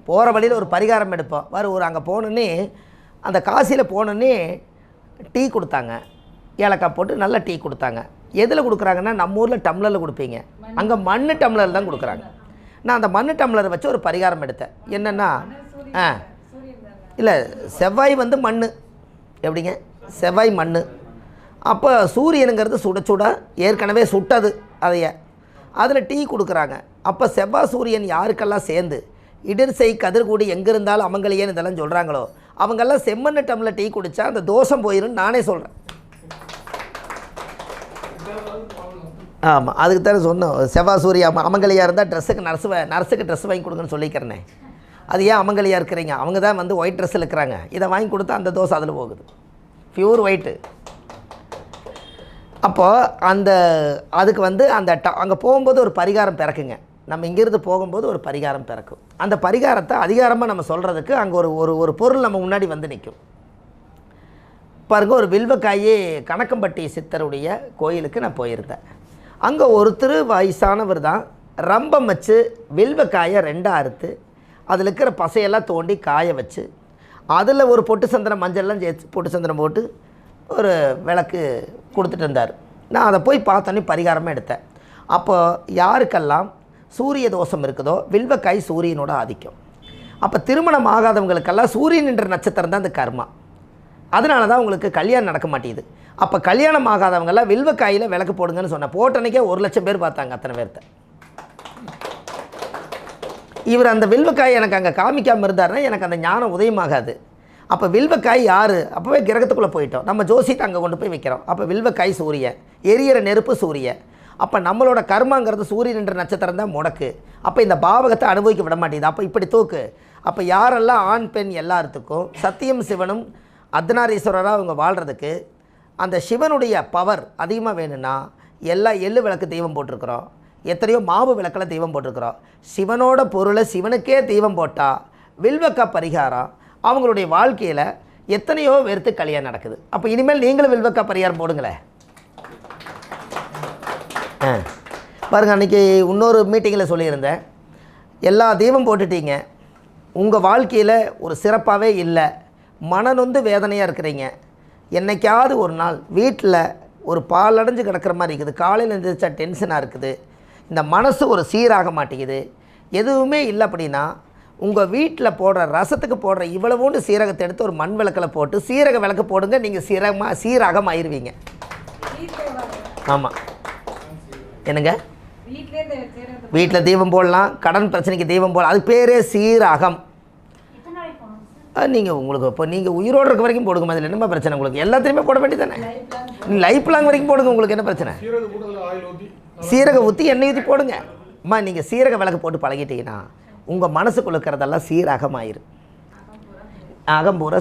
போகிற வழியில் ஒரு பரிகாரம் எடுப்போம். ஒரு அங்கே போனோன்னே அந்த காசியில் போனோன்னே டீ கொடுத்தாங்க, ஏலக்காய் போட்டு நல்ல டீ கொடுத்தாங்க. எதில் கொடுக்குறாங்கன்னா நம்ம ஊரில் டம்ளரில் கொடுப்பீங்க, அங்கே மண் டம்ளர் தான் கொடுக்குறாங்க. நான் அந்த மண் டம்ளரை வச்சு ஒரு பரிகாரம் எடுத்தேன். என்னென்னா இல்லை செவ்வாய் மண், எப்படிங்க செவ்வாய் மண். அப்போ சூரியனுங்கிறது சுட சுட ஏற்கனவே சுட்டது, அதைய அதில் டீ கொடுக்குறாங்க. அப்போ செவ்வாய் சூரியன் யாருக்கெல்லாம் சேர்ந்து இடர்சை கதிர்கூடி எங்கே இருந்தாலும் அமங்கலியன்னு இதெல்லாம் சொல்கிறாங்களோ அவங்கெல்லாம் செம்மண்ணு டம்ளர் டீ குடித்தா அந்த தோஷம் போயிடும் நானே சொல்கிறேன். ஆமாம், அதுக்கு தானே சொன்னோம். செவ்வாய் சூரிய அமங்கலியாக இருந்தால் நர்ஸுக்கு ட்ரெஸ் வாங்கி கொடுங்கன்னு சொல்லிக்கிறேனே. அது ஏன் அமங்கலியாக இருக்கிறீங்க? அவங்க தான் ஒயிட் ட்ரெஸ்ஸில் இருக்கிறாங்க. இதை வாங்கி கொடுத்தா அந்த தோசை அதில் போகுது, பியூர் ஒயிட்டு. அப்போது அதுக்கு அந்த அங்கே போகும்போது ஒரு பரிகாரம் பிறக்குங்க. நம்ம இங்கேருந்து போகும்போது ஒரு பரிகாரம் பிறக்கும். அந்த பரிகாரத்தை அதிகாரமாக நம்ம சொல்கிறதுக்கு அங்கே ஒரு பொருள் நம்ம முன்னாடி நிற்கும். பாருங்கள், ஒரு வில்வக்காயே கணக்கம்பட்டி சித்தருடைய கோயிலுக்கு நான் போயிருந்தேன். அங்கே ஒருத்தர் வயசானவர் தான் ரம்பம் வச்சு வில்வக்காயை 2 அறுத்து அதில் இருக்கிற பசையெல்லாம் தோண்டி காய வச்சு அதில் ஒரு பொட்டு சந்திரம் மஞ்சள்லாம் சேர்த்து பொட்டு சந்திரம் போட்டு ஒரு விளக்கு கொடுத்துட்டு இருந்தார். நான் அதை போய் பார்த்தோன்னே பரிகாரமாக எடுத்தேன். அப்போ யாருக்கெல்லாம் சூரிய தோஷம் இருக்குதோ வில்வக்காய் சூரியனோட ஆதிக்கம். அப்போ திருமணம் ஆகாதவங்களுக்கெல்லாம் சூரியன் என்ற நட்சத்திரம் தான் அந்த கர்மா. அதனால தான் உங்களுக்கு கல்யாணம் நடக்க மாட்டேங்குது. அப்போ கல்யாணம் ஆகாதவங்கெல்லாம் வில்வக்காயில் விளக்கு போடுங்கன்னு சொன்னேன். போட்டனைக்கே 1,00,000 பேர் பார்த்தாங்க, அத்தனை பேர்த்த. இவர் அந்த வில்வக்காய் எனக்கு அங்கே காமிக்காமல் இருந்தாருன்னா எனக்கு அந்த ஞானம் உதயமாகாது. அப்போ வில்வக்காய் யார்? அப்போவே கிரகத்துக்குள்ளே போயிட்டோம். நம்ம ஜோசிட்டு அங்கே கொண்டு போய் வைக்கிறோம். அப்போ வில்வக்காய் சூரியன், எரியிற நெருப்பு சூரியன். அப்போ நம்மளோட கர்மாங்கிறது சூரியன் என்ற நட்சத்திரம் தான் முடக்கு. அப்போ இந்த பாவகத்தை அனுபவிக்க விட மாட்டேங்குது. அப்போ இப்படி தூக்கு. அப்போ யாரெல்லாம் ஆண் பெண் எல்லாத்துக்கும் சத்தியம் சிவனும் அர்த்தநாரீஸ்வரராக அவங்க வாழ்கிறதுக்கு அந்த சிவனுடைய பவர் அதிகமாக வேணும்னா எல்லா எள்ளு விளக்கு தெய்வம் போட்டிருக்கிறோம், எத்தனையோ மாவு விளக்கில் தெய்வம் போட்டிருக்கிறோம். சிவனோட பொருளை சிவனுக்கே தெய்வம் போட்டால் வில்வக்கா பரிகாரம் அவங்களுடைய வாழ்க்கையில் எத்தனையோ பேருக்கு கல்யாணம் நடக்குது. அப்போ இனிமேல் நீங்களும் வில்வக்கா பரிகாரம் போடுங்களேன். பாருங்கள், அன்றைக்கி இன்னொரு மீட்டிங்கில் சொல்லியிருந்தேன், எல்லா தெய்வம் போட்டுட்டீங்க, உங்கள் வாழ்க்கையில் ஒரு சிறப்பாகவே இல்லை, மனநொந்து வேதனையாக இருக்கிறீங்க. என்றைக்காவது ஒரு நாள் வீட்டில் ஒரு பாலடைஞ்சு கிடக்கிற மாதிரி இருக்குது, காலையில் எழுந்திரிச்சா டென்ஷனாக இருக்குது, இந்த மனசு ஒரு சீராக மாட்டேங்குது, எதுவுமே இல்லை அப்படின்னா உங்கள் வீட்டில் போடுற ரசத்துக்கு போடுற இவ்வளவோண்டு சீரகத்தை எடுத்து ஒரு மண் விளக்கில் போட்டு சீரக விளக்கு போடுங்க, நீங்கள் சீராகம் ஆயிடுவீங்க. ஆமாம், என்னங்க வீட்டில் தீபம் போடலாம், கடன் பிரச்சனைக்கு தீபம் போடலாம், அது பேரே சீராகம். நீங்கள் உங்களுக்கு இப்போ நீங்கள் உயிரோடு இருக்க வரைக்கும் போடுங்க, அதில் என்னமா பிரச்சனை உங்களுக்கு? எல்லாத்தையுமே போட வேண்டியது தானே, லைஃப் லாங் வரைக்கும் போடுங்க, உங்களுக்கு என்ன பிரச்சனை? சீரக ஊற்றி எண்ணெய் ஊற்றி போடுங்க. அம்மா, நீங்கள் சீரக விளக்கு போட்டு பழகிட்டீங்கன்னா உங்கள் மனசுக்குள்ள இருக்கிறதெல்லாம் சீரகமாயிரும், அகம்பூரா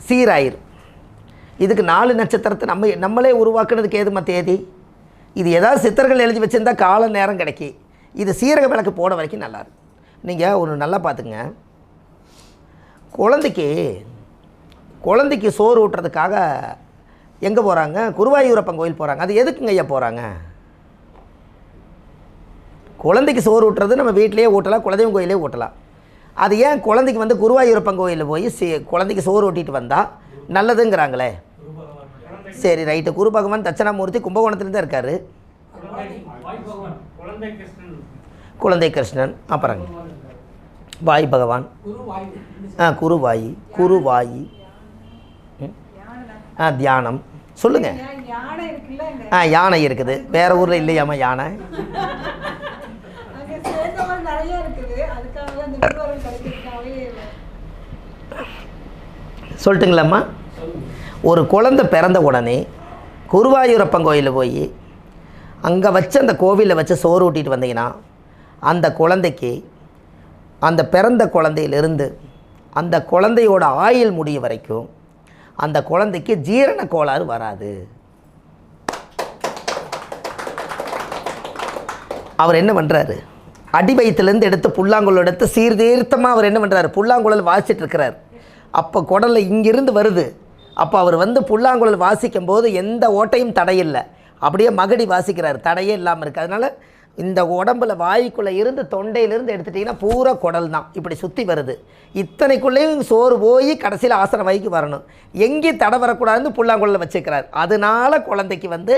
சீராயிரும். இதுக்கு 4 நட்சத்திரத்தை நம்மளே உருவாக்குனதுக்கு ஏதுமா தேதி? இது ஏதாவது சித்தர்கள் எழுதி வச்சுருந்தா கால நேரம் கிடைக்கி. இது சீரக விளக்கு போட வரைக்கும் நல்லாயிருக்கும். நீங்கள் ஒன்று நல்லா பார்த்துங்க, குழந்தைக்கு சோறு ஊட்டுறதுக்காக எங்கே போகிறாங்க? குருவாயூரப்பன் கோயில் போகிறாங்க. அது எதுக்குங்க ஐயா போகிறாங்க? குழந்தைக்கு சோறு ஊட்டுறது நம்ம வீட்டிலேயே ஊட்டலாம், குலதெய்வம் கோயிலே ஊட்டலாம். அது ஏன் குழந்தைக்கு குருவாயூரப்பன் கோயிலில் போய் குழந்தைக்கு சோறு ஊட்டிட்டு வந்தால் நல்லதுங்கிறாங்களே? சரி, ரைட்டு. குரு பகவான் தட்சணாமூர்த்தி கும்பகோணத்துலேருந்து தான் இருக்கார். குழந்தை கிருஷ்ணன், அப்புறங்க வாய் பகவான், குருவாயி, தியானம். சொல்லுங்கள். யானை இருக்குது. வேறு ஊரில் இல்லையாம்மா யானை? சொல்லட்டுங்களாம்மா? ஒரு குழந்தை பிறந்த உடனே குருவாயூரப்பன் கோயிலில் போய் அங்கே வச்சு அந்த கோவிலில் வச்சு சோறு ஊட்டிட்டு வந்தீங்கன்னா அந்த குழந்தைக்கு, அந்த பிறந்த குழந்தையிலிருந்து அந்த குழந்தையோட ஆயுள் முடிய வரைக்கும் அந்த குழந்தைக்கு ஜீரண கோளாறு வராது. அவர் என்ன பண்ணுறாரு? அடி வயிற்றுலேருந்து எடுத்து புல்லாங்குழல் எடுத்து சீர்தீர்த்தமாக அவர் என்ன பண்ணுறாரு? புல்லாங்குழல் வாசிச்சுட்டு இருக்கிறார். அப்போ குடலில் இங்கிருந்து வருது. அப்போ அவர் புல்லாங்குழல் வாசிக்கும் போது எந்த ஓட்டையும் தடையில்லை, அப்படியே மகடி வாசிக்கிறார், தடையே இல்லாமல் இருக்குது. அதனால் இந்த உடம்புல வாய்க்குள்ளே இருந்து தொண்டையிலிருந்து எடுத்துட்டிங்கன்னா பூரா குடல் தான் இப்படி சுற்றி வருது. இத்தனைக்குள்ளேயும் சோறு போய் கடைசியில் ஆசன வாய்க்கு வரணும். எங்கேயும் தடை வரக்கூடாதுன்னு புல்லாங்குழலில் வச்சுக்கிறார். அதனால குழந்தைக்கு வந்து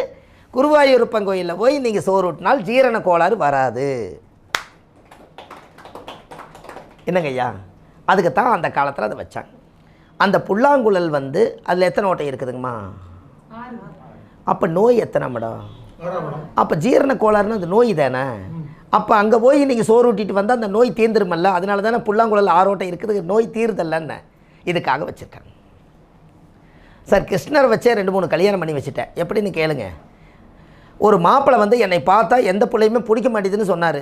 குருவாயூரப்பன் கோயிலில் போய் நீங்கள் சோறு ஊட்டினால் ஜீரண கோளாறு வராது. என்னங்க ஐயா, அதுக்கு தான் அந்த காலத்தில் அதை வச்சாங்க. அந்த புல்லாங்குழல் வந்து அதில் எத்தனை ஓட்டை இருக்குதுங்கம்மா? அப்போ நோய் எத்தனை மேடம்? அப்போ ஜீரண கோளாறுன்னு அது நோய் தானே. அப்போ அங்கே போய் நீங்கள் சோறு ஊட்டிட்டு வந்தால் அந்த நோய் தீர்ந்துருமல்ல. அதனால தானே புல்லாங்குழல் 6 ஓட்டை இருக்குது, நோய் தீர்தல்லன்னு இதுக்காக வச்சுருக்காங்க. சார் கிருஷ்ணர் வச்சே 2-3 கல்யாணம் பண்ணி வச்சுட்டேன். எப்படின்னு கேளுங்க. ஒரு மாப்பிள்ளை வந்து என்னை பார்த்தா எந்த பிள்ளையுமே பிடிக்க மாட்டேதுன்னு சொன்னார்.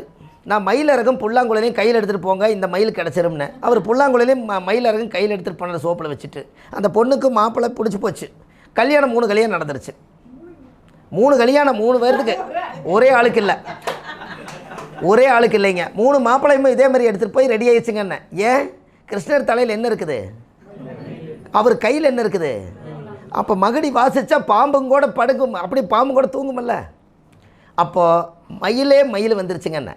நான் மயிலரகம் புல்லாங்குழலையும் கையில் எடுத்துகிட்டு போங்க, இந்த மயில் கிடச்சிரும்னு. அவர் புல்லாங்குழலையும் மயிலரகம் கையில் எடுத்துகிட்டு போன சோப்பில் வச்சுட்டு அந்த பொண்ணுக்கு மாப்பிள்ளை பிடிச்சி போச்சு. கல்யாணம் 3 கல்யாணம் நடந்துருச்சு. 3 கல்யாணம் 3 பேர்த்துக்கு ஒரே ஆளுக்கு இல்லை, ஒரே ஆளுக்கு இல்லைங்க. 3 மாப்பிள்ளையுமே இதே மாதிரி எடுத்துகிட்டு போய் ரெடி ஆயிடுச்சுங்கன்னு. ஏன்? கிருஷ்ணர் தலையில் என்ன இருக்குது, அவர் கையில் என்ன இருக்குது. அப்போ மகடி வாசித்தா பாம்பும் கூட படுக்கும், அப்படி பாம்பு கூட தூங்குமல்ல. அப்போது மயில் வந்துருச்சுங்கண்ணே.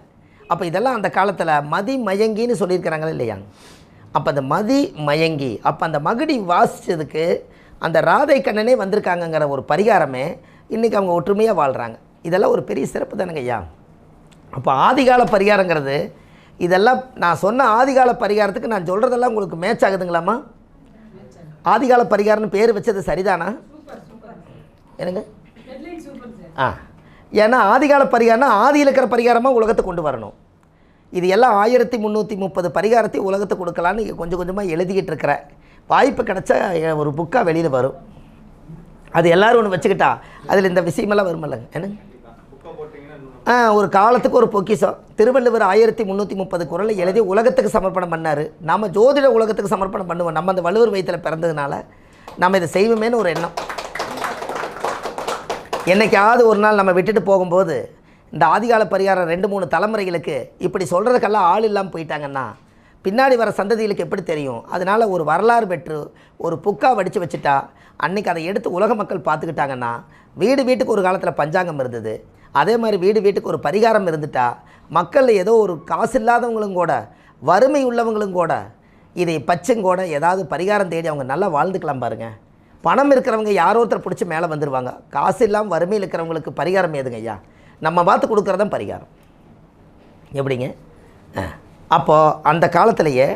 அப்போ இதெல்லாம் அந்த காலத்தில் மதி மயங்கின்னு சொல்லியிருக்கிறாங்களே இல்லையா. அப்போ அந்த மதி மயங்கி அப்போ அந்த மகடி வாசித்ததுக்கு அந்த ராதை கண்ணனே வந்திருக்காங்கங்கிற ஒரு பரிகாரமே இன்றைக்கி அவங்க ஒற்றுமையாக வாழ்கிறாங்க. இதெல்லாம் ஒரு பெரிய சிறப்பு தானுங்க ஐயா. அப்போ ஆதிகால பரிகாரங்கிறது இதெல்லாம் நான் சொன்ன ஆதிகால பரிகாரத்துக்கு நான் சொல்கிறதெல்லாம் உங்களுக்கு மேட்ச் ஆகுதுங்களாம்மா? ஆதிகால பரிகாரம்னு பேர் வச்சது சரிதானா? என்னங்க? ஏன்னா ஆதிகால பரிகாரம்னா ஆதியில் இருக்கிற பரிகாரமாக உலகத்தை கொண்டு வரணும். இது எல்லாம் 1330 பரிகாரத்தை உலகத்தை கொடுக்கலான்னு கொஞ்சம் கொஞ்சமாக எழுதிக்கிட்டு இருக்கிற வாய்ப்பு கிடச்சா ஒரு புக்காக வெளியில் வரும். அது எல்லோரும் ஒன்று வச்சுக்கிட்டா அதில் இந்த விஷயமெல்லாம் வருமல்லங்க. என்னங்க? ஒரு காலத்துக்கு ஒரு பொக்கிஷம். திருவள்ளுவர் 1330 குறளை எழுதி உலகத்துக்கு சமர்ப்பணம் பண்ணார். நம்ம ஜோதிட உலகத்துக்கு சமர்ப்பணம் பண்ணுவோம். நம்ம அந்த வள்ளுவர் வயிற்றில் பிறந்ததுனால நம்ம இதை செய்வோமேனு ஒரு எண்ணம். என்றைக்காவது ஒரு நாள் நம்ம விட்டுட்டு போகும்போது இந்த ஆதிகால பரிகாரம் 2-3 தலைமுறைகளுக்கு இப்படி சொல்கிறதுக்கெல்லாம் ஆள் இல்லாமல் போயிட்டாங்கன்னா பின்னாடி வர சந்ததிகளுக்கு எப்படி தெரியும்? அதனால் ஒரு வரலாறு பெற்று ஒரு புக்காக வடித்து வச்சுட்டா அன்றைக்கி அதை எடுத்து உலக மக்கள் பார்த்துக்கிட்டாங்கன்னா, வீட்டுக்கு ஒரு காலத்தில் பஞ்சாங்கம் இருந்தது, அதே மாதிரி வீட்டுக்கு ஒரு பரிகாரம் இருந்துட்டா மக்கள் ஏதோ ஒரு காசு இல்லாதவங்களும் கூட வறுமை உள்ளவங்களும் கூட இதை பச்சுங்கூட ஏதாவது பரிகாரம் தேடி அவங்க நல்லா வாழ்ந்துக்கலாம் பாருங்கள். பணம் இருக்கிறவங்க யாரோ ஒருத்தர் பிடிச்சி மேலே வந்துடுவாங்க. காசு இல்லாமல் வறுமையில் இருக்கிறவங்களுக்கு பரிகாரம் ஏதுங்க ஐயா? நம்ம பார்த்து கொடுக்குறதான் பரிகாரம். எப்படிங்க? அப்போது அந்த காலத்திலேயே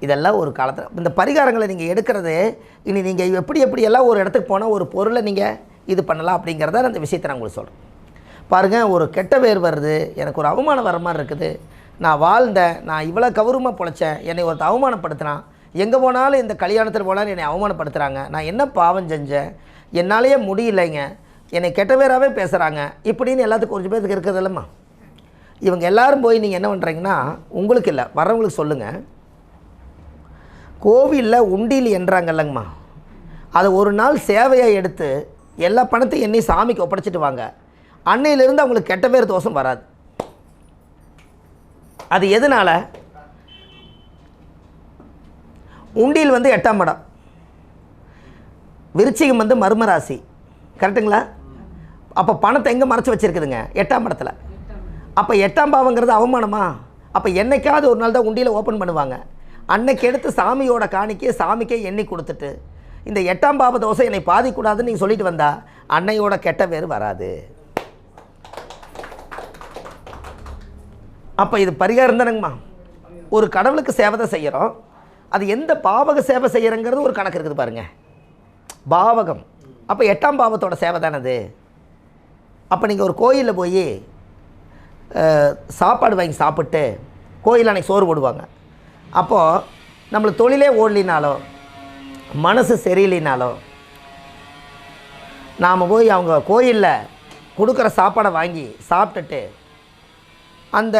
இதெல்லாம் ஒரு காலத்தில் இந்த பரிகாரங்களை நீங்கள் எடுக்கிறது இனி நீங்கள் எப்படியெல்லாம் ஒரு இடத்துக்கு போனால் ஒரு பொருளை நீங்கள் இது பண்ணலாம் அப்படிங்கிறத அந்த விஷயத்தை நான் உங்களுக்கு சொல்கிறேன். பாருங்கள், ஒரு கெட்ட பேர் வருது, எனக்கு ஒரு அவமானம் வர மாதிரி இருக்குது, நான் வாழ்ந்தேன், நான் இவ்வளோ கௌரவமாக பொழைச்சேன், என்னை ஒருத்தர் அவமானப்படுத்தினான், எங்கே போனாலும் இந்த கல்யாணத்தில் போனாலும் என்னை அவமானப்படுத்துகிறாங்க, நான் என்ன பாவம் செஞ்சேன், என்னாலேயே முடியலைங்க, என்னை கெட்ட பேராகவே பேசுகிறாங்க, இப்படின்னு எல்லாத்துக்கும் கொஞ்சம் பேருக்கு இருக்குது இல்லைம்மா. இவங்க எல்லோரும் போய் நீங்கள் என்ன பண்ணுறீங்கன்னா, உங்களுக்கு இல்லை வர்றவங்களுக்கு சொல்லுங்கள், கோவிலில் உண்டியில் என்றாங்கல்லங்கம்மா, அதை ஒரு நாள் சேவையாக எடுத்து எல்லா பணத்தையும் எண்ணி சாமிக்கு ஒப்படைச்சிட்டு வாங்க. அன்னையிலிருந்து அவங்களுக்கு கெட்ட பேர் தோஷம் வராது. அது எதனால்? உண்டியில் வந்து 8ஆம் இடம், விருச்சிகம் வந்து மர்மராசி, கரெக்டுங்களா? அப்போ பணத்தை எங்கே மறைச்சி வச்சுருக்குதுங்க? 8ஆம் இடத்துல. அப்போ 8ஆம் பாவங்கிறது அவமானமா? அப்போ என்னைக்காவது ஒரு நாள் தான் உண்டியில் ஓப்பன் பண்ணுவாங்க. அன்னைக்கு எடுத்து சாமியோட காணிக்கையை சாமிக்கே எண்ணி கொடுத்துட்டு இந்த 8ஆம் பாவ தோசை என்னை பாதிக்கூடாதுன்னு நீங்கள் சொல்லிட்டு வந்தால் அன்னையோட கெட்ட பேர் வராது. அப்போ இது பரிகாரம் தானங்கம்மா. ஒரு கடவுளுக்கு சேவை தான் செய்கிறோம், அது எந்த பாவக சேவை செய்கிறங்கிறது ஒரு கணக்கு இருக்குது பாருங்கள். பாவகம் அப்போ 8ஆம் பாவத்தோட சேவை தானே அது. அப்போ நீங்கள் ஒரு கோயிலில் போய் சாப்பாடு வாங்கி சாப்பிட்டு கோயிலில் அன்றைக்கி சோறு போடுவாங்க. அப்போது நம்மளுக்கு தொழிலே ஓடலினாலோ மனசு சரியில்லைனாலோ நாம் போய் அவங்க கோயிலில் கொடுக்குற சாப்பாடை வாங்கி சாப்பிட்டுட்டு அந்த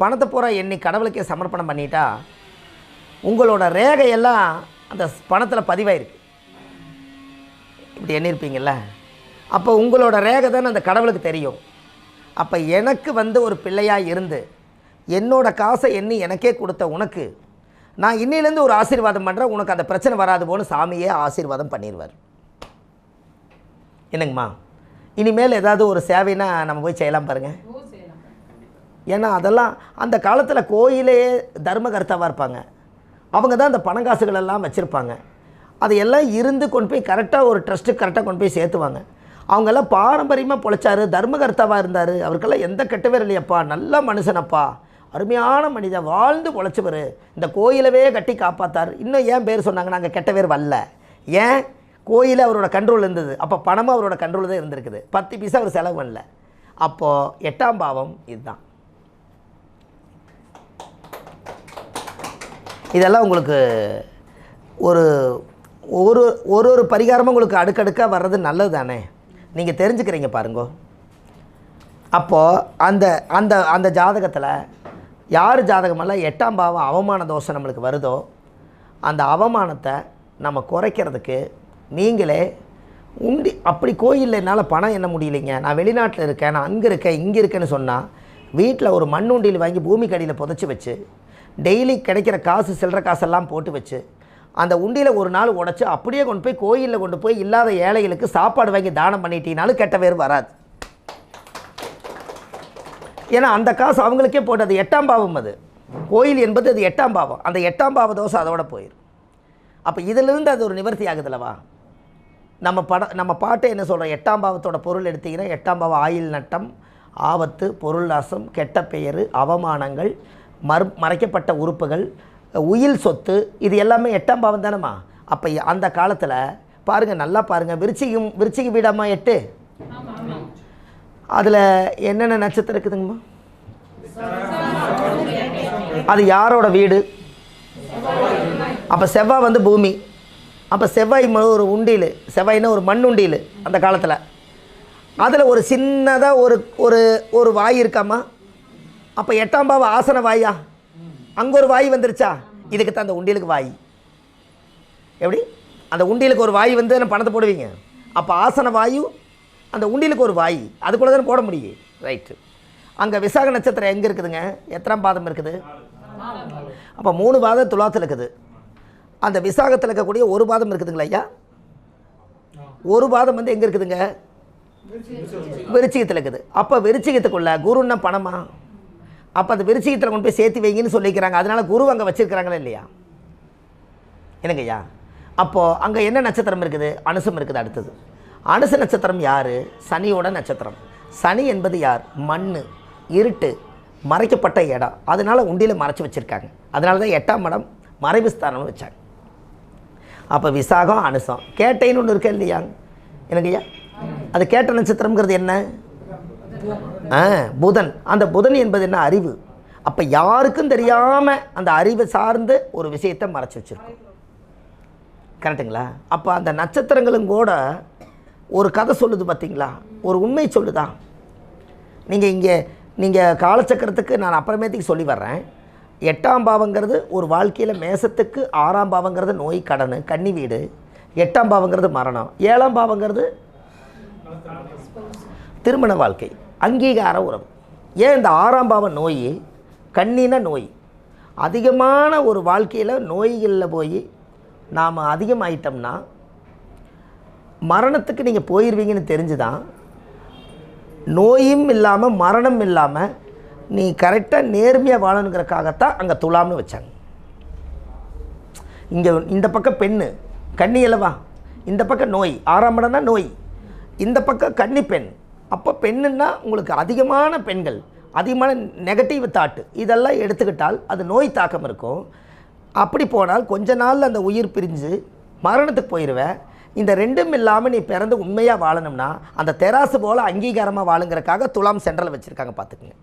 பணத்தை பூரா எண்ணி கடவுளுக்கே சமர்ப்பணம் பண்ணிட்டா உங்களோட ரேகையெல்லாம் அந்த பணத்தில் பதிவாயிருக்கு. இப்படி எண்ணிருப்பீங்கள்ல, அப்போ உங்களோட ரேகை தானே அந்த கடவுளுக்கு தெரியும். அப்போ எனக்கு வந்து ஒரு பிள்ளையாக இருந்து என்னோட காசை எண்ணி எனக்கே கொடுத்த உனக்கு நான் இன்னிலேருந்து ஒரு ஆசீர்வாதம் பண்ணுறேன், உனக்கு அந்த பிரச்சனை வராது போன்னு சாமியே ஆசீர்வாதம் பண்ணிடுவார். என்னங்கம்மா, இனிமேல் ஏதாவது ஒரு சேவைனா நம்ம போய் செய்யலாம் பாருங்கள். ஏன்னா அதெல்லாம் அந்த காலத்தில் கோயிலே தர்மகர்த்தாவாக இருப்பாங்க. அவங்க தான் அந்த பணங்காசுகள் எல்லாம் வச்சுருப்பாங்க. அதையெல்லாம் இருந்து கொண்டு போய் கரெக்டாக ஒரு ட்ரஸ்ட்டுக்கு கரெக்டாக கொண்டு போய் சேர்த்துவாங்க. அவங்கெல்லாம் பாரம்பரியமாக பொழைச்சார், தர்மகர்த்தாவாக இருந்தார். அவருக்கெல்லாம் எந்த கெட்டவே இல்லையப்பா, நல்ல மனுஷனப்பா, அருமையான மனிதன், வாழ்ந்து பொழைச்சவர், இந்த கோயிலவே கட்டி காப்பாற்றார். இன்னும் ஏன் பேர் சொன்னாங்க, நாங்கள் கெட்ட பேர் வரல. ஏன்? கோயில் அவரோட கண்ட்ரோல் இருந்தது. அப்போ பணமும் அவரோட கண்ட்ரோல் தான் இருந்திருக்குது. 10 பைசா அவர் செலவு பண்ணல. அப்போது 8ஆம் பாவம் இதுதான். இதெல்லாம் உங்களுக்கு ஒரு ஒரு ஒரு பரிகாரமும் உங்களுக்கு அடுக்கடுக்காக வர்றது நல்லது தானே, நீங்கள் தெரிஞ்சுக்கிறீங்க பாருங்கோ. அப்போது அந்த அந்த அந்த ஜாதகத்தில் யார் ஜாதகமெல்லாம் 8ஆம் பாவம் அவமான தோஷம் நம்மளுக்கு வருதோ, அந்த அவமானத்தை நம்ம குறைக்கிறதுக்கு நீங்களே அப்படி கோயிலில் என்னால் பணம் என்ன முடியலைங்க, நான் வெளிநாட்டில் இருக்கேன், நான் அங்கே இருக்கேன் இங்கே இருக்கேன்னு சொன்னால், வீட்டில் ஒரு மண்ணுண்டியில் வாங்கி பூமிக்கு அடியில் புதைச்சி வச்சு டெய்லி கிடைக்கிற காசு சில்லற காசெல்லாம் போட்டு வச்சு அந்த உண்டியில் ஒரு நாள் உடைச்சி அப்படியே கொண்டு போய் கோயிலில் கொண்டு போய் இல்லாத ஏழைகளுக்கு சாப்பாடு வாங்கி தானம் பண்ணிட்டீங்கனாலும் கெட்ட பேர் வராது. ஏன்னா அந்த காசு அவங்களுக்கே போட்டு, அது 8ஆம் பாவம், அது கோயில் என்பது அது 8ஆம் பாவம். அந்த 8ஆம் பாவ தோசை அதோட போயிடும். அப்போ இதிலிருந்து அது ஒரு நிவர்த்தி ஆகுதுல்லவா. நம்ம பாட்டை என்ன சொல்கிறோம், 8ஆம் பாவத்தோட பொருள் எடுத்திங்கன்னா 8ஆம் பாவம் ஆயில் நட்டம், ஆபத்து, பொருள் நாசம், கெட்ட பெயர், அவமானங்கள், மறைக்கப்பட்ட உறுப்புகள், உயில் சொத்து, இது எல்லாமே 8ஆம் பாவம் தானேம்மா. அப்போ அந்த காலத்தில் பாருங்கள், நல்லா பாருங்கள், விருச்சிக வீடாம்மா 8, அதில் என்னென்ன நட்சத்திரம் இருக்குதுங்கம்மா? அது யாரோட வீடு? அப்போ செவ்வாய் வந்து பூமி. அப்போ செவ்வாய் ஒரு உண்டியில், செவ்வாய்னா ஒரு மண் உண்டியில் அந்த காலத்தில். அதில் ஒரு சின்னதாக ஒரு ஒரு ஒரு வாய் இருக்காம்மா. அப்போ 8ஆம் பாவம் ஆசன வாயா, அங்கே ஒரு வாய் வந்துருச்சா, இதுக்கு தான் அந்த உண்டியலுக்கு வாய். எப்படி அந்த உண்டியலுக்கு ஒரு வாய் வந்து பணத்தை போடுவீங்க, அப்போ ஆசன வாயு அந்த உண்டியலுக்கு ஒரு வாய், அதுக்குள்ளே தானே போட முடியும். ரைட்டு. அங்கே விசாக நட்சத்திரம் எங்கே இருக்குதுங்க, எத்தனாம் பாதம் இருக்குது? அப்போ 3 பாதம் துலாத்தில் இருக்குது. அந்த விசாகத்தில் இருக்கக்கூடிய ஒரு பாதம் இருக்குதுங்களா ஐயா? ஒரு பாதம் வந்து எங்கே இருக்குதுங்க? விருச்சிகத்தில் இருக்குது. அப்போ விருச்சிகத்துக்குள்ள குருன்னா பணமா? அப்போ அந்த விருச்சிகத்தில் கொண்டு போய் சேர்த்து வைங்கன்னு சொல்லிக்கிறாங்க. அதனால் குரு அங்கே வச்சுருக்கிறாங்களா இல்லையா? என்னங்க ஐயா? அப்போது அங்கே என்ன நட்சத்திரம் இருக்குது? அனுசம் இருக்குது. அடுத்தது அனுச நட்சத்திரம் யார்? சனியோட நட்சத்திரம். சனி என்பது யார்? மண், இருட்டு, மறைக்கப்பட்ட இடம். அதனால் உண்டியில் மறைச்சி வச்சுருக்காங்க. அதனால தான் 8ஆம் இடம் மறைவு ஸ்தானம்னு வச்சாங்க. அப்போ விசாகம், அனுசம், கேட்டைன்னு ஒன்று இருக்கு இல்லையா? எனக்கு ஐயா அது கேட்ட நட்சத்திரம்ங்கிறது என்ன? புதன். அந்த புதன் என்பது என்ன? அறிவு. அப்போ யாருக்கும் தெரியாமல் அந்த அறிவை சார்ந்து ஒரு விஷயத்தை மறைச்சி வச்சுருக்கோம். கரெக்டுங்களா? அப்போ அந்த நட்சத்திரங்களும் கூட ஒரு கதை சொல்லுது பார்த்தீங்களா, ஒரு உண்மை சொல்லுதா. நீங்கள் காலச்சக்கரத்துக்கு நான் அப்புறமேட்டுக்கு சொல்லி வர்றேன். 8ஆம் பாவங்கிறது ஒரு வாழ்க்கையில் மேசத்துக்கு, 6ஆம் பாவங்கிறது நோய், கடன், கன்னி வீடு, 8ஆம் பாவங்கிறது மரணம், 7ஆம் பாவங்கிறது திருமண வாழ்க்கை, அங்கீகார உறவு. ஏன் இந்த 6ஆம் பாவம் நோய், கண்ணின நோய், அதிகமான ஒரு வாழ்க்கையில் நோய்களில் போய் நாம் அதிகமாயிட்டோம்னா மரணத்துக்கு நீங்கள் போயிடுவீங்கன்னு தெரிஞ்சு தான், நோயும் இல்லாமல் மரணம் இல்லாமல் நீ கரெக்டாக நேர்மையாக வாழணுங்கிறக்காகத்தான் அங்கே துலாம்னு வச்சாங்க. இங்கே இந்த பக்கம் பெண்ணு கன்னி அல்லவா, இந்த பக்கம் நோய், 6ஆம் இடம்னா நோய், இந்த பக்கம் கன்னி பெண். அப்போ பெண்ணுன்னா உங்களுக்கு அதிகமான பெண்கள், அதிகமான நெகட்டிவ் தாட்டு, இதெல்லாம் எடுத்துக்கிட்டால் அது நோய் தாக்கம் இருக்கும். அப்படி போனால் கொஞ்ச நாளில் அந்த உயிர் பிரிஞ்சு மரணத்துக்கு போயிடுவேன். இந்த ரெண்டும் இல்லாமல் நீ பிறந்து உண்மையாக வாழணும்னா அந்த தெராசு போல் அங்கீகாரமாக வாழுங்கிறக்காக துலாம் சென்ட்ரல் வச்சுருக்காங்க. பார்த்துக்குங்க.